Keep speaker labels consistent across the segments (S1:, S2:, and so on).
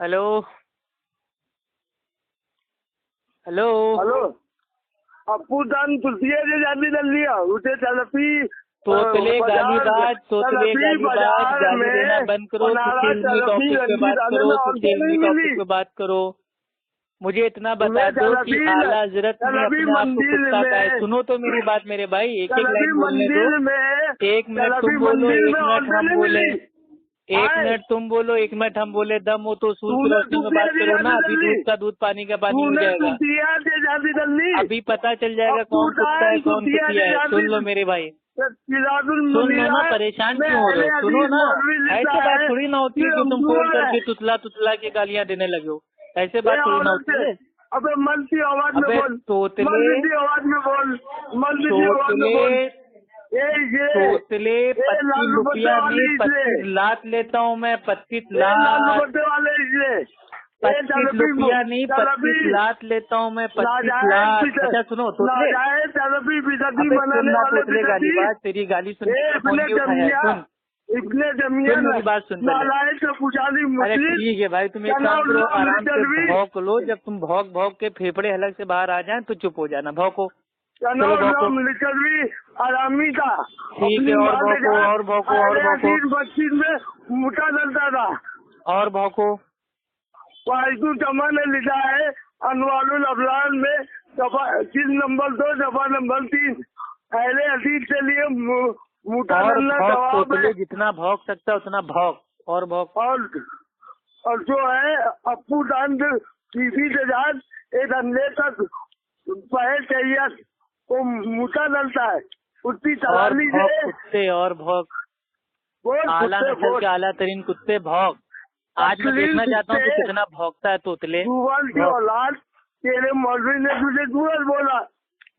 S1: Hello hello
S2: hello अपू दान तृतीय जे जाती लिया उसे चलपी
S1: तोतले गालीबाज गाली देना बंद करो। फिल्मी टॉपिक पे बात करो, फिल्मी टॉपिक पे बात करो। मुझे इतना बता दो कि आला हजरत ने अपने आप को कुत्ता कहा है। सुनो तो मेरी बात मेरे भाई, एक एक लाइन बोलने दो। 1 मिनट तुम बोलो, 1 मिनट हम बोले, 1 मिनट तुम बोलो, 1 मिनट हम बोले। दम हो तो सूरज की रोशनी में बात करो ना। अभी दूध का दूध, पानी का पानी हो जाएगा। अभी पता चल जाएगा कौन कुत्ता है कौन कुतिया है। सुन लो मेरे भाई, सुन लो ना, परेशान क्यों हो रहे हो? सुनो ना, ऐसे बात थोड़ी ना होती है कि तुम फोन करके तुतला तुतला के गालियां देने लगे हो। ऐसे बात थोड़ी ना होती है।
S2: अबे मन की आवाज में बोल,
S1: तोतले
S2: आवाज में बोल,
S1: तोतले 25 रुपया नहीं 25 लाख लेता हूँ मैं। 25 लाख, 25 रुपया नहीं 25 लाख लेता हूँ मैं। 25 लाख। अच्छा सुनो तोतले, तोतले गालीबाज, तेरी गाली सुन फोन नहीं उठाया। सुन मेरी बात सुन पहले। अरे ठीक है भाई, तुम एक काम करो, आराम से भौंक लो। जब तुम भौंक भौंक के फेफड़े हलक से बाहर आ जाएं तो चुप हो जाना। भौंको, चलो भौंको।
S2: आरामी का
S1: ठीक है, और भौंको और भौंको और भौंको।
S2: 25 में मोटा डलता था
S1: और भौंको।
S2: फालतू जमा ने लिखा है अनवारुल अफलान में चीज नंबर 2 दफा नंबर 3 पहले अतीत के लिए मोटा डलना जवाब है।
S1: जितना भौंक सकता उतना भौंक और भौंक।
S2: और जो है अपू दांत टीवी से जान एक अंधे तक पहल चाहिए वो मोटा डलता है उतनी चलानी से
S1: कुत्ते और भौंक। आला नस्ल के आला तरीन कुत्ते भौंक। आज मैं देखना चाहता हूँ कि कितना भौंकता है तोतले।
S2: की औलाद, तेरे मौलवी ने तुझे दूर बोला,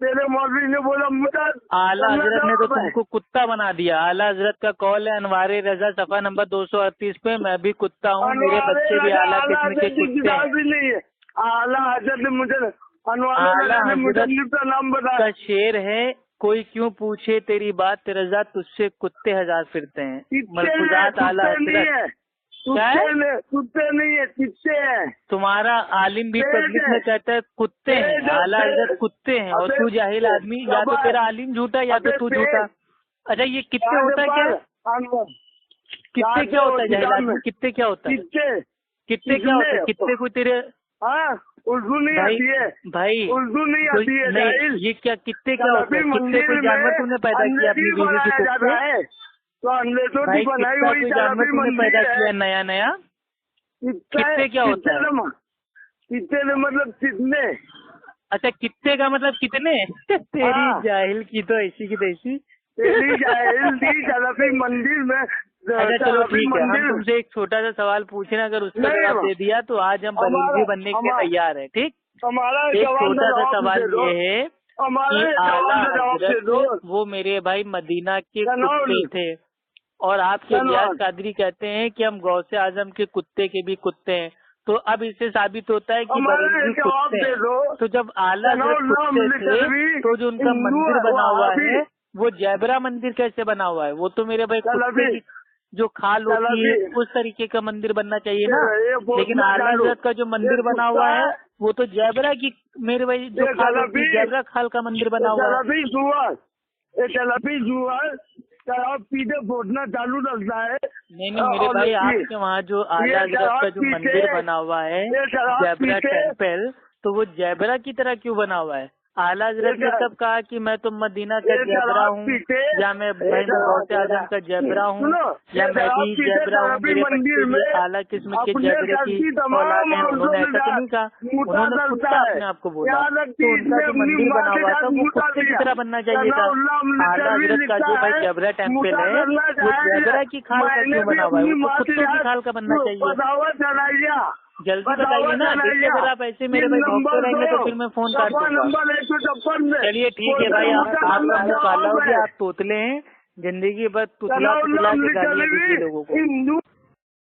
S2: तेरे मौलवी ने बोला मोटा।
S1: आला हजरत ने तो तुमको कुत्ता बना दिया। आला हजरत का कॉल है अनवारे रजा सफा नंबर 238 पे। मैं भी कुत्ता हूँ, मेरे बच्चे भी आला किस्म के कुत्ते हैं।
S2: आला हजरत मुझे
S1: आला हजरत
S2: नाम बता
S1: का शेर है, कोई क्यों पूछे तेरी बात रजा, तुझसे कुत्ते हजार फिरते हैं। मलफूजात आला हजरत
S2: कुत्ते नहीं है, किस्से है।
S1: तुम्हारा आलिम भी पब्लिक में कहता है कुत्ते हैं, आला हजरत कुत्ते हैं, और तू जाहिल आदमी। या तो तेरा आलिम झूठा या तो तू झूठा। अच्छा ये कितने होता है क्या? कितने क्या होता है जाहिल आदमी? कितने क्या होता है? कितने क्या होता है? कितने को तेरे
S2: उर्दू नहीं आती है
S1: भाई,
S2: उर्दू नहीं आती है
S1: नहीं, ये क्या कितने क्या होता है? कितने कोई जानवर तूने पैदा किया अपनी बीवी की कुत्ते? भाई कितना कोई जानवर तूने पैदा किया नया नया? कितने क्या होता है?
S2: कितने मतलब कितने?
S1: अच्छा कितने का मतलब कितने? तेरी जाहिल की तो ऐसी की तैसी।
S2: तेरी जाहिल थी सलाफी मंदिर में।
S1: अच्छा चलो ठीक है, हम तुमसे एक छोटा सा सवाल पूछे ना, अगर उसका जवाब दे दिया तो आज हम बरेलवी बनने के लिए तैयार है। ठीक, एक छोटा सा सवाल ये है कि आला हजरत वो मेरे भाई मदीना के कुत्ते थे, और आपके रियाज कादरी कहते हैं कि हम गौसे आजम के कुत्ते के भी कुत्ते हैं। तो अब इससे साबित होता है कि बरेलवी कुत्ते हैं। तो जब आला हजरत कुत्ते थे तो जो उनका मंदिर बना हुआ है वो जैबरा मंदिर कैसे बना हुआ है? वो तो मेरे भाई कुत्ते की जो खाल होती है उस तरीके का मंदिर बनना चाहिए ना। लेकिन आला हजरत का जो मंदिर बना हुआ है वो तो जैबरा की, मेरे भाई जो खाल होती है जैबरा खाल का मंदिर बना हुआ है।
S2: शराब पीते फोड़ना चालू रखता है।
S1: नहीं मेरे भाई, आपके वहाँ जो आला हजरत का जो मंदिर बना हुआ है जैबरा टेम्पल, तो वो जैबरा की तरह क्यों बना हुआ है? आला हजरत ने कब कहा कि मैं तो मदीना का जैबरा हूँ, या मैं गौसे आजम का जैबरा हूँ, या मैं भी जैबरा हूँ, मेरे बच्चे भी आला किस्म के जैबरे की औलाद है? उन्होंने ऐसा तो नहीं कहा, उन्होंने कुत्ता अपने आप को बोला। तो उनका जो मंदिर बना हुआ था वो कुत्ते की तरह बनना चाहिए था। आला हजरत का जो भाई जैबरा टेम्पल है वो जैबरा की खाल का क्यों बना हुआ है? वो तो कुत्ते की खाल का बनना चाहिए। जल्दी बताइए ना, देखिए अगर आप ऐसे मेरे भाई भौंकते रहेंगे तो फिर मैं फोन काट दूंगा। चलिए ठीक है भाई, आपका मुँह काला हो गया, आप तोतले हैं, जिंदगी भर तुतला तुतला के गालियाँ दीजिए लोगों को।